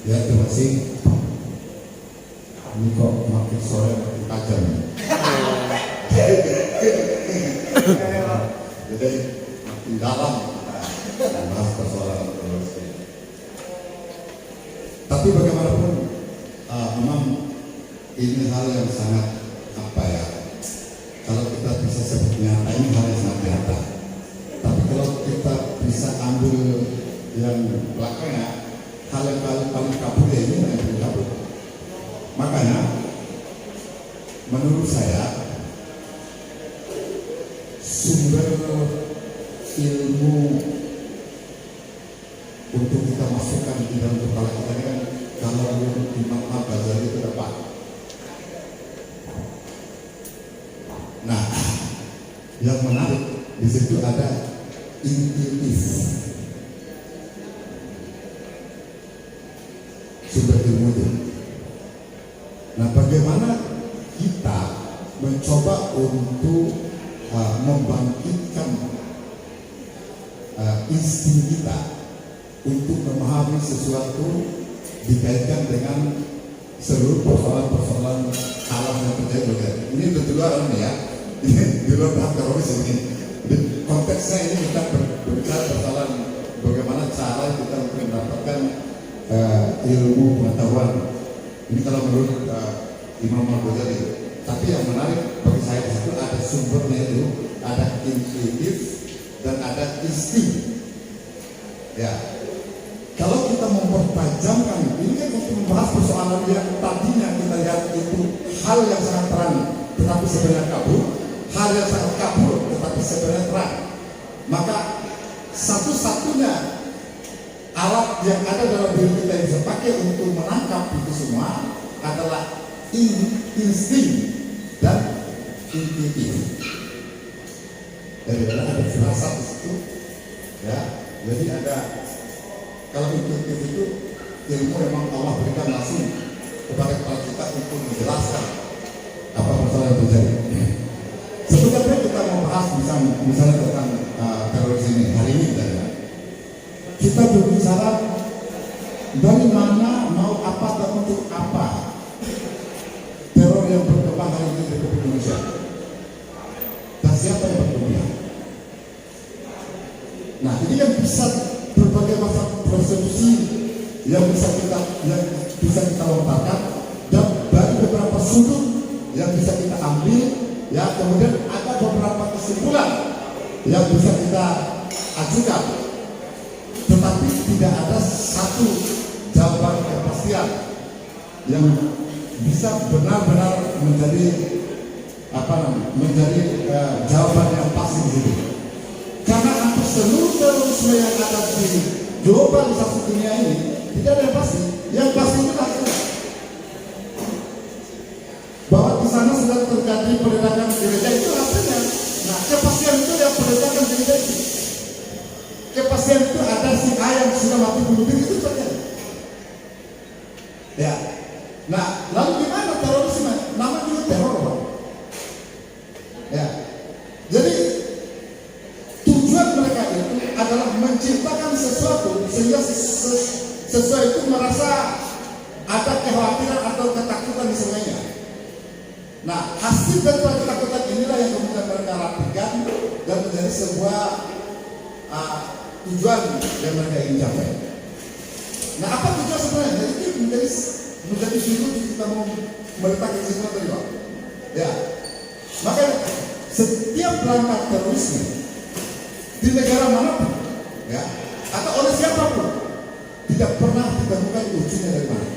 Ya, terima kasih. Ini kok makin sore makin tajam. Jadi makin dalam kita bahas persoalan terorisme. Tapi bagaimanapun memang ini hal yang sangat kalau kita bisa sebut nyata, ini hal yang sangat nyata. Tapi kalau kita bisa ambil yang belakangnya, hal yang paling kabur ya ini yang paling kabur. Makanya menurut saya sumber ilmu untuk kita masukkan di dalam kepala kita kan kalau Imam Al-Ghazali itu dapat. Nah, yang menarik di situ ada intuitif. Sumber ilmu itu. Nah, bagaimana kita mencoba untuk membangkitkan insting kita untuk memahami sesuatu dikaitkan dengan seluruh persoalan-persoalan alam yang terjadi. Ini di luar ini ya, di luar teroris ini. Di konteksnya ini kita berbicara persoalan bagaimana cara kita untuk mendapatkan ilmu pengetahuan. Ini kalau menurut Imam Al-Ghazali. Tapi yang menarik bagi saya di situ ada sumbernya itu, ada intuitif dan ada insting. Ya, kalau kita mempertajamkan ini kan untuk membahas persoalan yang tadinya kita lihat itu hal yang sangat terang, tetapi sebenarnya kabur, hal yang sangat kabur, tetapi sebenarnya terang. Maka satu-satunya alat yang ada dalam diri kita yang bisa pakai untuk menangkap itu semua adalah insting dan intuitif. Jadi ada firasat di situ, ya. Jadi ada kalau intuitif itu ilmu memang Allah berikan langsung kepada kita untuk menjelaskan apa masalah yang terjadi. Sebenarnya kita mau bahas misalnya tentang teroris ini hari ini kita berbicara dari mana, mau apa, dan untuk apa teror yang berkembang hari ini di Republik Indonesia, dan siapa yang berkembang. Nah, ini yang bisa berbagai macam persepsi yang bisa kita lontarkan, dan dari beberapa sudut yang bisa kita ambil, ya. Kemudian ada beberapa kesimpulan yang bisa kita ajukan, tetapi tidak ada satu jawaban kepastian yang bisa benar-benar menjadi jawaban yang pasti di situ. Karena hampir seluruh terorisme yang ada di globalisasi dunia ini tidak ada yang pasti. Yang pasti itu bahwa di sana sedang terjadi peledakan gereja, itu artinya. Nah, kepastian itu yang peledakan gereja itu. Kepastian itu ada si A yang sudah mati bunuh diri, itu terjadi. Ya. Nah, lalu gimana terorisme? Nama juga teror, Pak. Ya. Jadi tujuan mereka itu adalah menciptakan sesuatu sehingga sesuatu itu merasa ada kekhawatiran atau ketakutan di semuanya. Nah, hasil dari ketakutan inilah yang kemudian mereka rapikan dan menjadi sebuah tujuan yang mereka ingin capai. Nah, apa tujuan sebenarnya? Jadi itu menjadi sudut kita mau meletakkan sesuatu tadi, Pak. Ya, maka setiap langkah terorisme di negara manapun, ya, atau oleh siapapun, tidak pernah ditemukan ujungnya dari mana.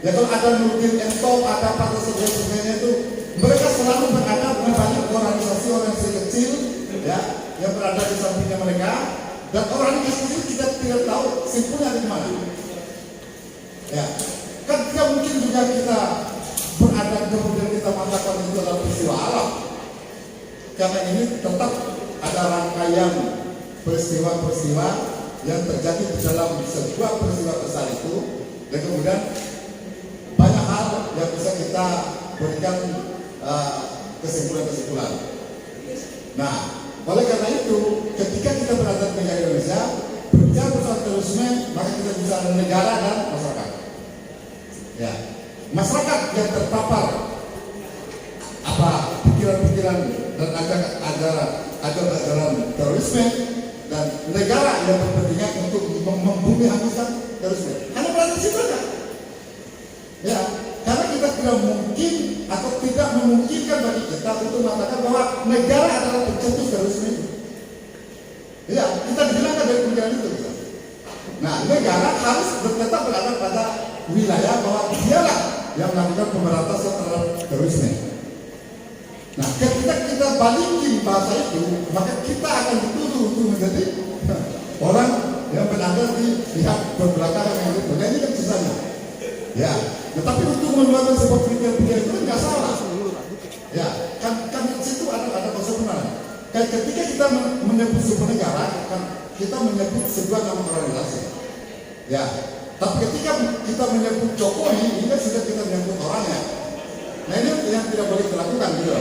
Ya, kalau ada Nurdin Entop, ada apa sebagainya itu, mereka selalu berada dengan banyak organisasi kecil, ya, yang berada di sampingnya mereka, dan organisasi itu kita tidak tahu simpulnya dari mana. Ya, kan tidak mungkin juga kita berada kemudian kita mengatakan itu adalah peristiwa alam, karena ini tetap ada rangkaian peristiwa-peristiwa yang terjadi di dalam sebuah peristiwa besar itu, dan kemudian banyak hal yang bisa kita berikan kesimpulan-kesimpulan. Nah, oleh karena itu ketika kita berada di negara Indonesia berbicara soal terorisme, maka kita bicara negara dan masyarakat. Ya, masyarakat yang terpapar apa pikiran-pikiran dan ajaran terorisme, dan negara yang berkepentingan untuk membumi habiskan terorisme. Hanya berada di situ saja. Ya, karena kita tidak mungkin atau tidak memungkinkan bagi kita untuk mengatakan bahwa negara adalah pencetus terorisme itu. Ya, kita dihilangkan dari pemikiran itu. Nah, negara harus tetap berada pada wilayah bahwa dialah yang melakukan pemberantasan terhadap terorisme. Nah, ketika kita balikin bahasa itu, maka kita akan dituduh untuk menjadi orang yang berada di pihak berbelakangan yang itu. Nah, ini kan susahnya. Ya, tetapi untuk mengeluarkan sebuah pikiran-pikiran itu nggak salah. Ya, kan di situ ada kebenaran. Dan ketika kita menyebut sebuah negara, kan kita menyebut sebuah nama organisasi. Ya, tapi ketika kita menyebut Jokowi, ini kan sudah kita menyebut orangnya. Nah, ini yang tidak boleh dilakukan gitu.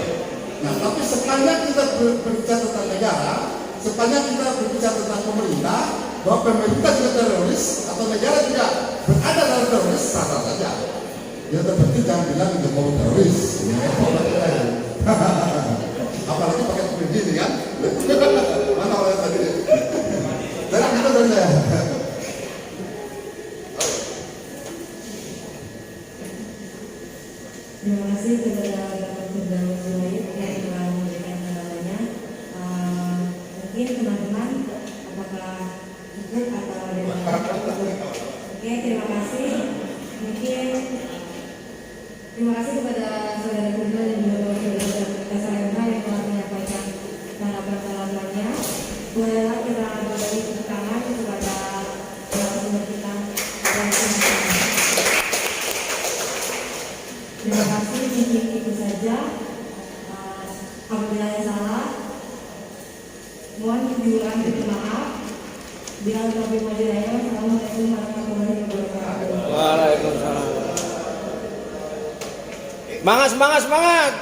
Nah, tapi sepanjang kita berbicara tentang negara, sepanjang kita berbicara tentang pemerintah, bahwa pemerintah juga teroris atau negara juga berada dalam teroris, sah-sah saja. Yang terpenting jangan bilang Jokowi teroris. Apalagi pakai begini kan? Mana orang tadi? Dari kita dari saya. Terima kasih kepada Bapak Firdaus Wahid yang telah memberikan namanya. Mungkin teman-teman apakah ikut atau ada yang Oke, terima kasih. Mungkin terima kasih kepada saudara Firdaus dan juga saudara Tasarena yang telah menyampaikan tanggapan-tanggapannya. Bolehlah kita beri tepuk tangan kepada narasumber kita. Terima kasih, mungkin itu saja. Apabila yang salah, mohon diulangi, maaf. Bila lebih maju raya, assalamualaikum warahmatullahi wabarakatuh. Waalaikumsalam. Semangat, semangat, semangat.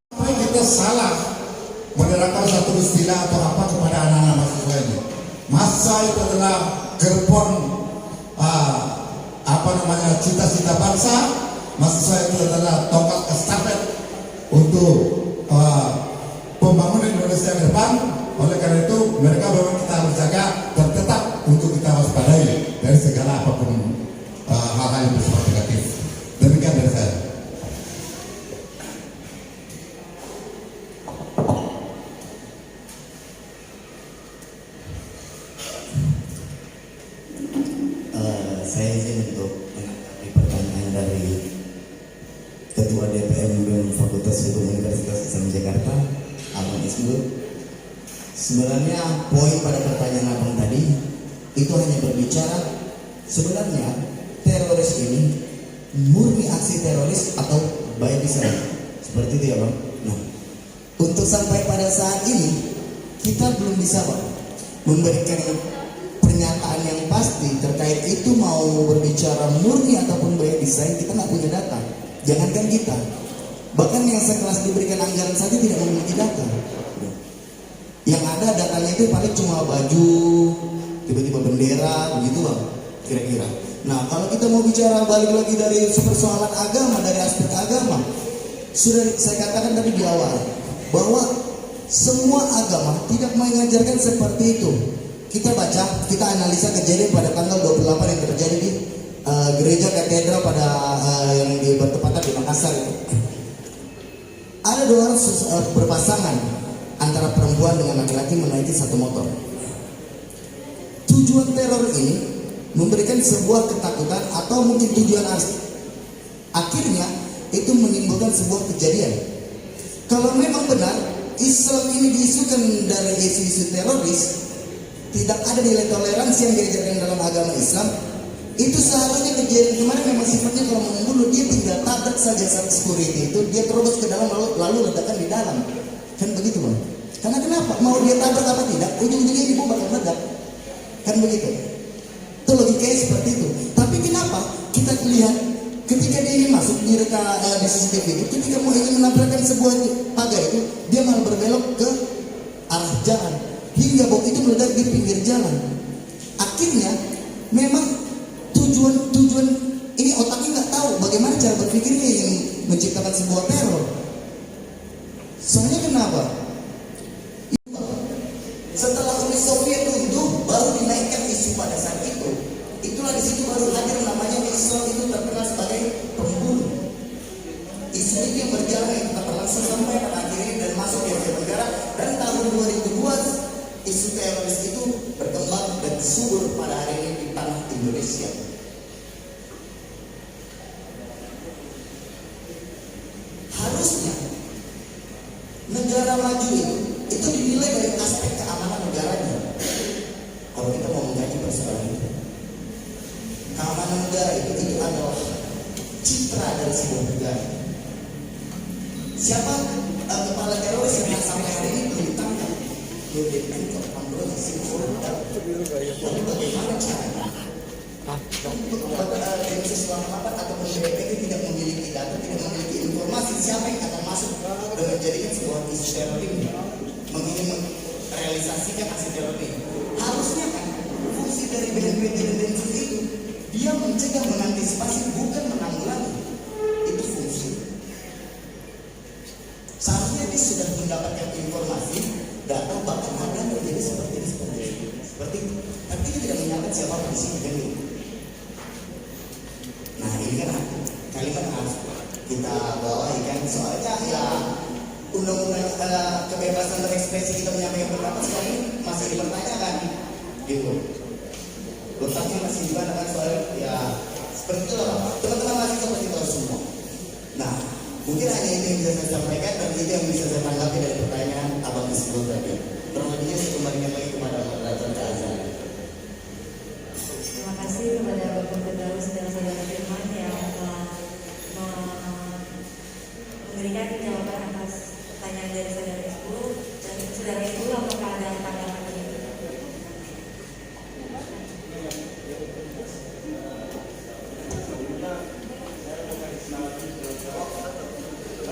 Apa yang kita salah menerapkan satu istilah atau apa kepada anak-anak mahasiswa ini? Masa itu adalah gerbong cita-cita bangsa. Mahasiswa itu adalah tongkat estafet untuk pembangunan Indonesia ke depan. Oleh karena itu mereka memang kita harus jaga dan tetap untuk kita waspadai dari segala apapun hal-hal yang bersifat negatif. Demikian dari saya. Saya izin untuk menanggapi pertanyaan dari Ketua DPM BEM Fakultas Hukum Universitas Islam Jakarta, Abang Ismul. Sebenarnya poin pada pertanyaan Abang tadi itu hanya berbicara sebenarnya teroris ini murni aksi teroris atau by design, seperti itu ya Bang. Nah, untuk sampai pada saat ini kita belum bisa Bang memberikan pernyataan yang pasti terkait itu mau berbicara murni ataupun by design. Kita nggak punya data. Jangankan kita, bahkan yang sekelas diberikan anggaran saja tidak memiliki data. Yang ada datanya itu paling cuma baju, tiba-tiba bendera, begitu Bang, kira-kira. Nah, kalau kita mau bicara balik lagi dari persoalan agama, dari aspek agama, sudah saya katakan tadi di awal bahwa semua agama tidak mengajarkan seperti itu. Kita baca, kita analisa kejadian pada tanggal 28 yang terjadi di gereja katedral pada yang bertepatan di Makassar itu. Ada dua orang berpasangan antara perempuan dengan laki-laki menaiki satu motor. Tujuan teror ini memberikan sebuah ketakutan atau mungkin tujuan asli. Akhirnya itu menimbulkan sebuah kejadian. Kalau memang benar Islam ini diisukan dari isu-isu teroris, tidak ada nilai toleransi yang diajarkan dalam agama Islam, itu seharusnya kejadian kemarin memang sifatnya kalau mau membunuh dia tinggal tabrak saja saat security itu, dia terobos ke dalam lalu ledakan di dalam, kan begitu Bang? Karena kenapa? Mau dia tabrak apa tidak, ujung-ujungnya ini bom bakal meledak, kan begitu? Itu logikanya seperti itu. Tapi kenapa kita lihat ketika dia ingin masuk di di CCTV itu, ketika mau ingin menampilkan sebuah pagar itu, dia malah berbelok ke arah jalan hingga bom itu meledak di pinggir jalan. Akhirnya memang tujuan ini otaknya nggak tahu bagaimana cara berpikirnya yang menciptakan sebuah teror. Soalnya kenapa? Setelah Uni Soviet runtuh, baru dinaikkan isu pada saat itu. Itulah di situ baru hadir namanya Islam itu terkenal sebagai pembunuh. Isu itu yang berjalan yang kita berlangsung sampai pada akhirnya dan masuk di Asia Tenggara, dan tahun 2002 isu teroris itu berkembang dan subur pada hari ini di tanah Indonesia. Harusnya negara maju itu dinilai dari aspek keamanan negaranya. Kalau kita mau mengkaji persoalan itu, keamanan negara itu adalah citra dari sebuah negara. Siapa kepala teroris yang sampai hari ini belum ditangkap? Belum ditangkap, Ambrose Simbolda. Lalu bagaimana caranya? Untuk Densus 88 ataupun BNPB tidak memiliki data, tidak memiliki informasi siapa yang akan masuk dan menjadikan sebuah isu teror ini, merealisasikan aksi teror ini. Harusnya kan fungsi dari BNPB dan Densus itu dia mencegah, mengantisipasi, bukan menanggulangi. Itu fungsi. Seharusnya dia sudah mendapatkan informasi, data bahkan ada terjadi seperti itu. Tapi dia tidak menyangka siapa di sini kan itu. Nah ini kan kalimat harus kita bawahi kan, soalnya ya undang-undang kebebasan berekspresi kita menyampaikan pendapat sekarang ini masih dipertanyakan gitu. Letaknya masih juga kan soal ya seperti itu lah teman-teman mahasiswa pasti tahu semua. Nah mungkin hanya ini yang bisa saya sampaikan dan itu yang bisa saya tanggapi dari pertanyaan Abang Isbul tadi. Terlebihnya saya kembalikan lagi kepada moderator Azan. Terima kasih kepada Bapak Firdaus dan Saudara Firman yang telah memberikan jawaban atas pertanyaan dari Saudara Isbul. Dan Saudara Isbul, apakah ada tanggapan ini?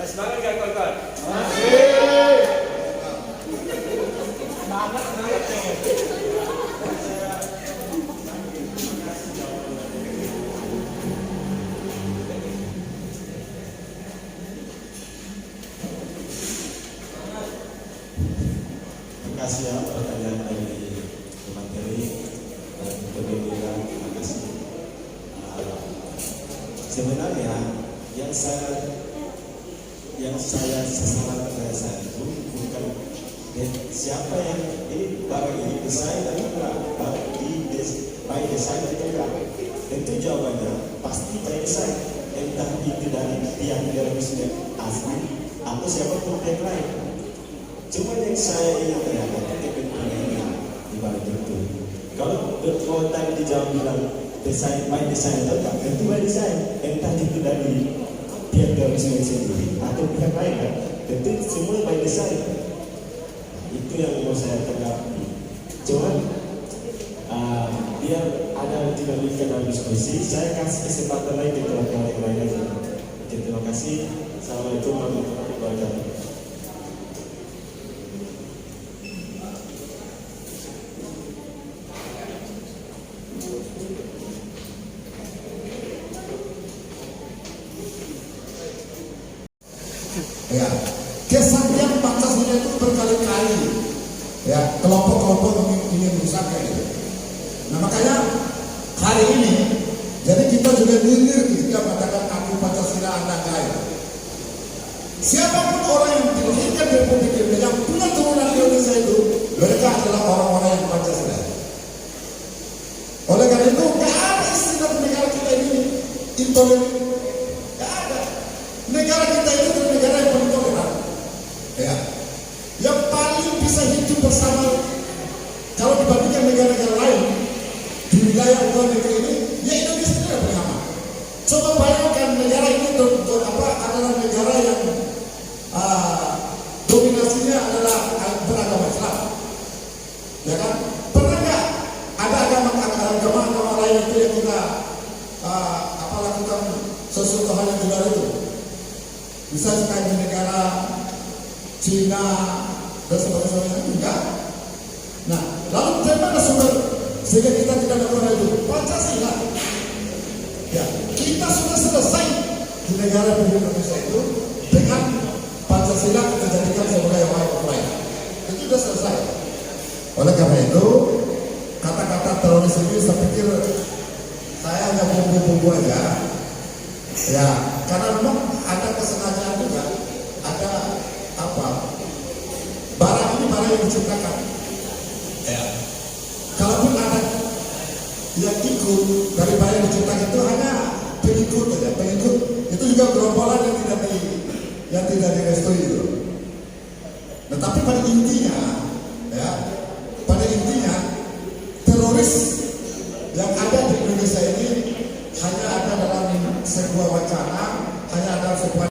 Semangat gak kawan-kawan? Terima kasih ya pertanyaan dari teman Terry dan Kedua. Terima kasih. Sebenarnya yang saya sasaran pada saat itu bukan siapa yang ini barang ini desain dan enggak by design atau enggak. Tentu jawabannya pasti by design, entah itu dari pihak terorisme asli atau siapapun pihak lain. Cuma yang saya ingin tanyakan kepentingannya di balik itu. Kalau tadi dijawab bilang desain by design atau enggak, tentu by design, entah itu dari pihak terorisme sendiri atau pihak lain kan, tentu semua by design. Itu yang mau saya tanggapi. Cuman biar ada dinamika dalam diskusi, saya kasih kesempatan lagi ke teman-teman yang lain lagi. Oke, terima kasih. Assalamualaikum warahmatullahi wabarakatuh. Ya, kesaktian Pancasila itu berkali-kali ya kelompok-kelompok ingin merusaknya itu. Nah makanya hari ini jadi kita juga nyindir ketika mengatakan aku Pancasila Anda kaya. Siapapun orang yang dilahirkan di Republik Indonesia yang punya turunan Indonesia itu, mereka adalah orang-orang yang Pancasila. Oleh karena itu gak ada istilah negara kita ini intoleran. Gak ada. Negara kita ini adalah negara yang paling toleran. Ya. Yang paling bisa hidup bersama kalau dibandingkan negara-negara lain di wilayah luar negeri ini, ya Indonesia tidak paling aman. Coba bayangkan negara ini adalah negara yang dominasinya adalah beragama Islam. Ya kan? Pernah nggak ada agama lain itu yang kita lakukan sesuatu hal yang di luar itu. Misalnya kayak di negara Cina dan sebagainya, enggak. Nah, lalu dari mana sumber sehingga kita tidak melakukan itu? Pancasila. Ya, kita sudah selesai di negara Republik Indonesia itu dengan Pancasila kita jadikan sebagai wayang. Itu sudah selesai. Oleh karena itu, kata-kata teroris ini saya pikir saya hanya bumbu-bumbu aja. Ya, karena memang ada kesengajaan juga, ada apa? Barang ini barang yang diciptakan. Ya. Kalaupun ada yang ikut dari barang yang diciptakan itu hanya pengikut saja, pengikut itu juga gerombolan yang tidak direstui itu. Nah, tapi pada intinya, ya, pada intinya teroris yang ada di Indonesia ini hanya ada dalam sebuah wacana, hanya ada sebuah